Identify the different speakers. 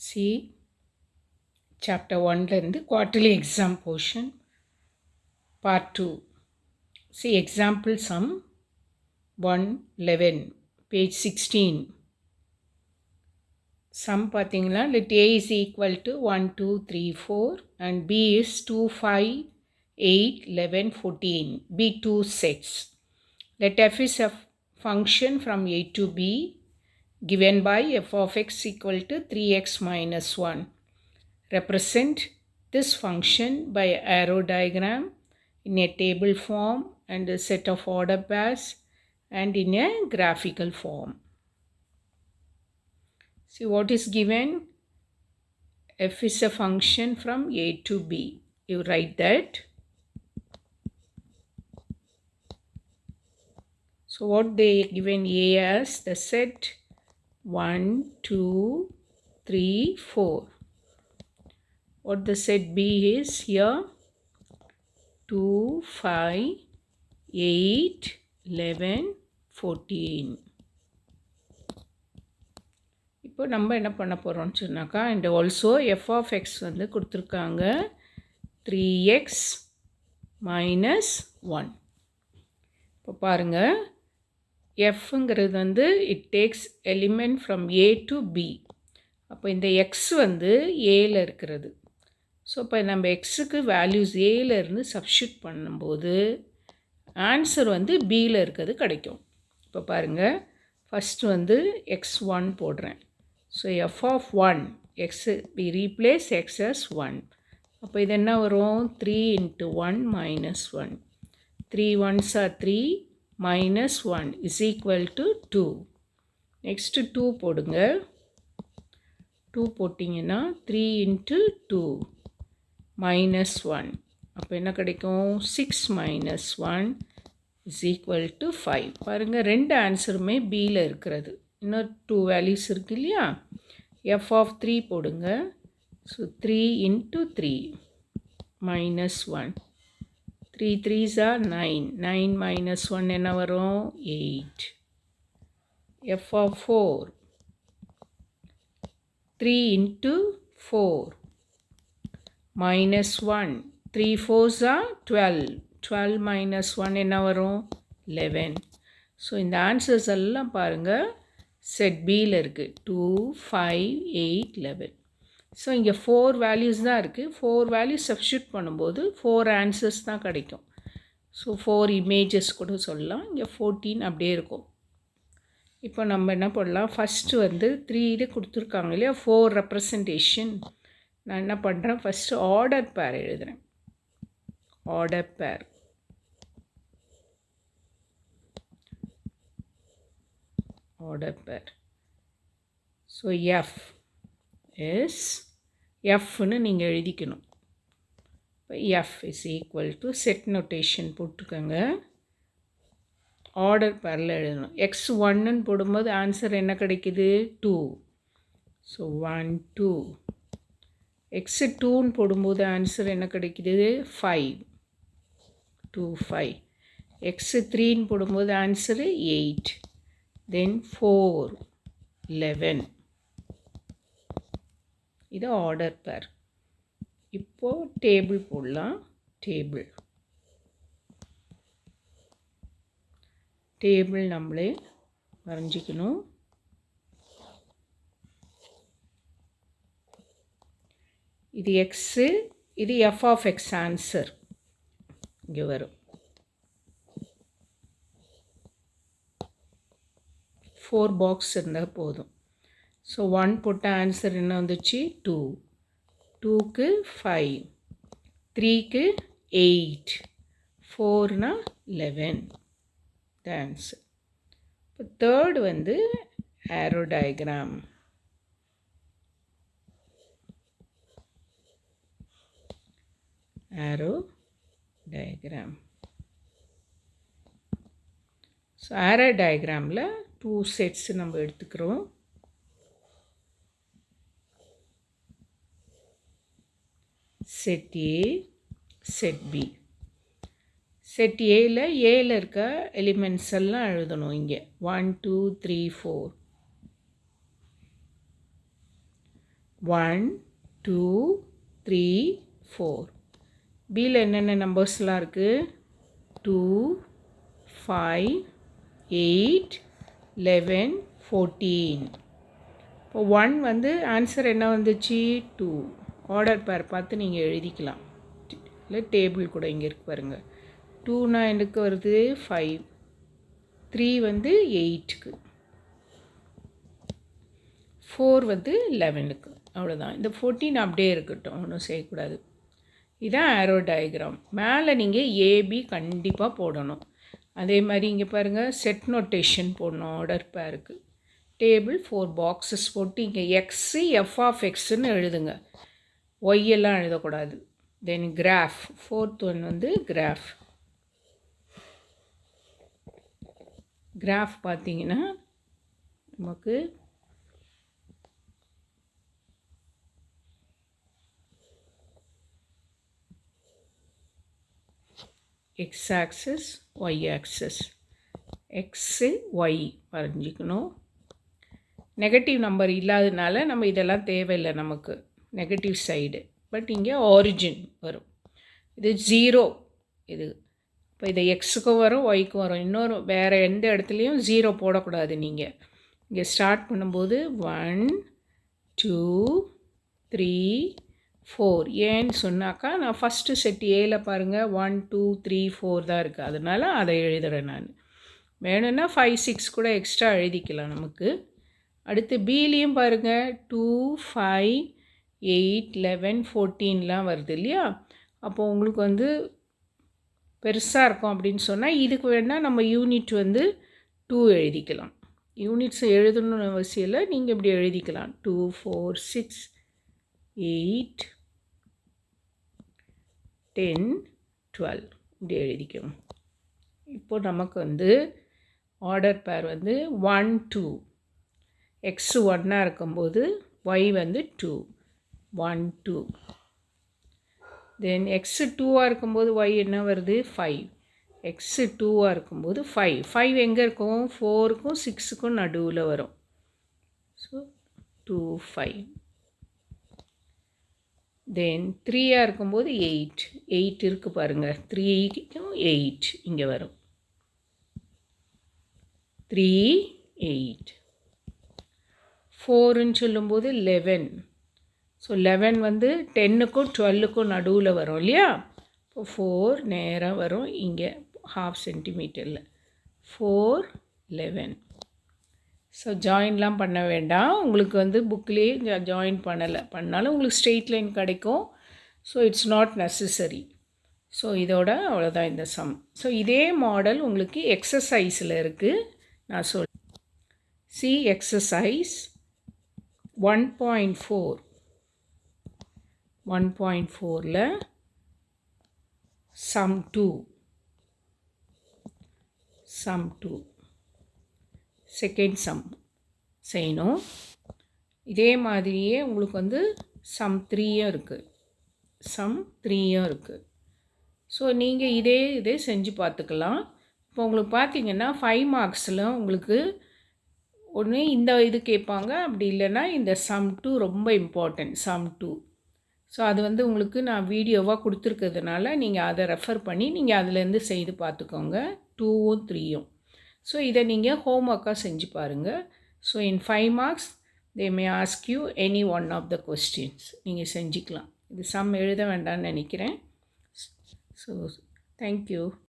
Speaker 1: See chapter 1 quarterly exam portion part 2. See example sum 111 page 16. Sum பார்த்தீங்களா let a is equal to 1 2 3 4 and b is 2 5 8 11 14. B two sets. Let f is a function from a to b given by f of x equal to 3x minus 1. Represent this function by arrow diagram in a table form and a set of order pairs and in a graphical form. See what is given? F is a function from a to b. You write that. So what they given a as the set 1 2 3 4. What the set b is here? 2 5 8 11 14. இப்போ நம்ம என்ன பண்ண போகிறோம்னு சொன்னாக்கா and also f of x வந்து கொடுத்துருக்காங்க 3x minus 1. இப்போ பாருங்கள் எஃப்ங்கிறது வந்து it takes element from A to B. அப்போ இந்த எக்ஸ் வந்து ஏல இருக்கிறது. ஸோ இப்போ நம்ம எக்ஸுக்கு வேல்யூஸ் ஏலேருந்து சப்ஸ்டியூட் பண்ணும்போது ஆன்சர் வந்து பியில் இருக்கிறது கிடைக்கும். இப்போ பாருங்கள் ஃபஸ்ட்டு வந்து x1 போடுறேன். So f of 1 x be replace x as 1. அப்போ இது என்ன வரும்? 3 into 1 minus 1. 3 ones are 3 minus 1 is equal to 2. Next 2 போடுங்க. 2 போட்டிங்கன்னா 3 into 2 minus 1. அப்போ என்ன கிடைக்கும்? 6 minus 1 is equal to 5. பாருங்கள் ரெண்டு ஆன்சருமே பியில் இருக்கிறது. இன்னும் 2 வேல்யூஸ் இருக்கு இல்லையா? எஃப் ஆஃப் 3 போடுங்க. So 3 into 3 minus 1. 3 3s are 9. 9 minus 1 என்ன வரும்? 8. F of 4 3 into 4 minus 1. 3 4s are 12. 12 minus 1 என்ன வரும்? 11. ஸோ இந்த ஆன்சர்ஸ் எல்லாம் பாருங்கள் செட் பியில் இருக்குது. 2 5 8 11. ஸோ இங்கே 4 வேல்யூஸ் தான் இருக்குது. 4 வேல்யூஸ் சப்ஸ்டியூட் பண்ணும்போது 4 ஆன்சர்ஸ் தான் கிடைக்கும். ஸோ 4 இமேஜஸ் கூட சொல்லலாம். இங்கே 14 அப்படியே இருக்கும். இப்போ நம்ம என்ன பண்ணலாம்? ஃபஸ்ட்டு வந்து 3 இது கொடுத்துருக்காங்க இல்லையா? 4 ரெப்ரசன்டேஷன். நான் என்ன பண்ணுறேன்? ஃபஸ்ட்டு ஆர்டர் பேர் எழுதுகிறேன். ஆர்டர் பேர் ஸோ எஃப் இஸ் எஃப்னு நீங்கள் எழுதிக்கணும். இப்போ F is equal to set notation போட்டுக்கோங்க. ஆர்டர் பேரில் எழுதணும். எக்ஸ் 1ன்னு போடும்போது ஆன்சர் என்ன கிடைக்குது? 2. ஸோ 1 2. எக்ஸு 2ன்னு போடும்போது ஆன்சர் என்ன கிடைக்குது? 5. 2 5. எக்ஸு 3ன்னு போடும்போது ஆன்சரு 8. தென் 4 11. இது ஆர்டர் பேர். இப்போது டேபிள் போடலாம். டேபிள் நம்மளே வரைஞ்சிக்கணும். இது எக்ஸு, இது எஃப் ஆஃப் எக்ஸ் ஆன்சர் இங்கே வரும். 4 பாக்ஸ் இருந்தால் போதும். ஸோ 1 போட்ட ஆன்சர் என்ன வந்துச்சு? 2. 2க்கு 5. 3க்கு 8. 4னா 11. The answer. இப்போ தேர்ட் வந்து ஆரோ டயக்ராம். ஸோ ஆரோ டயக்ராமில் 2 செட்ஸ் நம்ம எடுத்துக்கிறோம். Set A, set B. Set ஏல இருக்க எலிமெண்ட்ஸ் எல்லாம் எழுதணும். இங்கே 1 2 3 4. 1 2 3 4. பியில் என்னென்ன நம்பர்ஸ்லாம் இருக்குது? 2 5 8 11 14. இப்போ 1 வந்து ஆன்சர் என்ன வந்துச்சு? 2. ஆர்டர் பேர் பார்த்து நீங்கள் எழுதிக்கலாம், இல்லை டேபிள் கூட இங்கே இருக்கு பாருங்கள். 2னா எனக்கு வருது 5, 3 வந்து 8க்கு, 4 வந்து 11க்கு. அவ்வளோதான். இந்த 14 அப்படியே இருக்கட்டும், ஒன்றும் செய்யக்கூடாது. இதான் ஆரோ டயக்ராம். மேலே நீங்கள் ஏபி கண்டிப்பாக போடணும். அதே மாதிரி இங்கே பாருங்கள், செட் நோட்டேஷன் போடணும் ஆர்டர் பேருக்கு. டேபிள் 4 பாக்ஸஸ் போட்டு இங்கே எக்ஸு எஃப் ஆஃப் எக்ஸுன்னு எழுதுங்க, ஒய்யெல்லாம் எழுதக்கூடாது. தென் கிராஃப், 4th ஒன் வந்து கிராஃப். கிராஃப் பார்த்தீங்கன்னா நமக்கு x axis y axis, x y வரைஞ்சிக்கணும். நெகட்டிவ் நம்பர் இல்லாததுனால நம்ம இதெல்லாம் தேவையில்லை நமக்கு, நெகட்டிவ் சைடு. பட் இங்கே ஆரிஜின் வரும், இது 0 இது. இப்போ இதை எக்ஸுக்கும் வரும் ஒய்க்கும் வரும். இன்னொரு வேறு எந்த இடத்துலையும் 0 போடக்கூடாது. நீங்கள் இங்கே ஸ்டார்ட் பண்ணும்போது 1 2 3 4. ஏன்னு சொன்னாக்கா நான் ஃபஸ்ட்டு செட் ஏல பாருங்கள் 1 2 3 4 தான் இருக்குது, அதனால் அதை எழுதுகிறேன் நான். வேணும்னா 5 6 கூட எக்ஸ்ட்ரா எழுதிக்கலாம் நமக்கு. அடுத்து பிலேயும் பாருங்கள் 2 5 8 11 14லாம் வருது இல்லையா? அப்போது உங்களுக்கு வந்து பெருசாக இருக்கும் அப்படின்னு சொன்னால் இதுக்கு வேணால் நம்ம யூனிட் வந்து 2 எழுதிக்கலாம். யூனிட்ஸ் எழுதணும்னு அவசியம் இல்லை, நீங்கள் இப்படி எழுதிக்கலாம். 2 4 6 8 10 12 இப்படி எழுதிக்கணும். இப்போது நமக்கு வந்து ஆர்டர் பேர் வந்து 1 2, எக்ஸ் 1ஆக இருக்கும்போது ஒய் வந்து 2, 1 2. தென் எக்ஸு 2ஆக இருக்கும்போது ஒய் என்ன வருது? 5. எக்ஸு 2ஆக இருக்கும்போது 5. 5 எங்கே இருக்கும்? 4க்கும் 6க்கும் நடுவில் வரும். ஸோ 2 5. தென் 3ஆக இருக்கும்போது 8. 8 இருக்குது பாருங்கள், 3க்கும் 8 இங்கே வரும். 3 8. 4ன்னு சொல்லும்போது 11. ஸோ 11 வந்து 10க்கும் 12க்கும் நடுவில் வரும் இல்லையா? இப்போ 4 நேராக வரும் இங்கே 1/2 சென்டிமீட்டரில். 4 11. ஸோ ஜாயின்லாம் பண்ண வேண்டாம், உங்களுக்கு வந்து புக்லேயே ஜாயின் பண்ணாலும் உங்களுக்கு ஸ்ட்ரெயிட் லைன் கிடைக்கும். So it's not necessary. So இதோட அவ்வளோதான் இந்த சம். ஸோ இதே மாடல் உங்களுக்கு எக்ஸசைஸில் இருக்குது, நான் C exercise 1.4. 1.4ல் sum 2 second sum செய்யணும். இதே மாதிரியே உங்களுக்கு வந்து sum 3யும் இருக்குது, ஸோ நீங்கள் இதே செஞ்சு பார்த்துக்கலாம். இப்போ உங்களுக்கு பார்த்தீங்கன்னா 5 மார்க்ஸில் உங்களுக்கு ஒன்று இந்த இது கேட்பாங்க, அப்படி இல்லைன்னா இந்த sum 2 ரொம்ப இம்பார்ட்டன்ட், sum 2. ஸோ அது வந்து உங்களுக்கு நான் வீடியோவாக கொடுத்துருக்கிறதுனால நீங்கள் அதை ரெஃபர் பண்ணி நீங்கள் அதிலேருந்து செய்து பார்த்துக்கோங்க, 2ம் 3யும். ஸோ இதை நீங்கள் ஹோம் ஒர்க்காக செஞ்சு பாருங்கள். So in 5 marks they may ask you any one of the questions, நீங்கள் செஞ்சுக்கலாம். இது சம் எழுத வேண்டாம்னு நினைக்கிறேன். So thank you.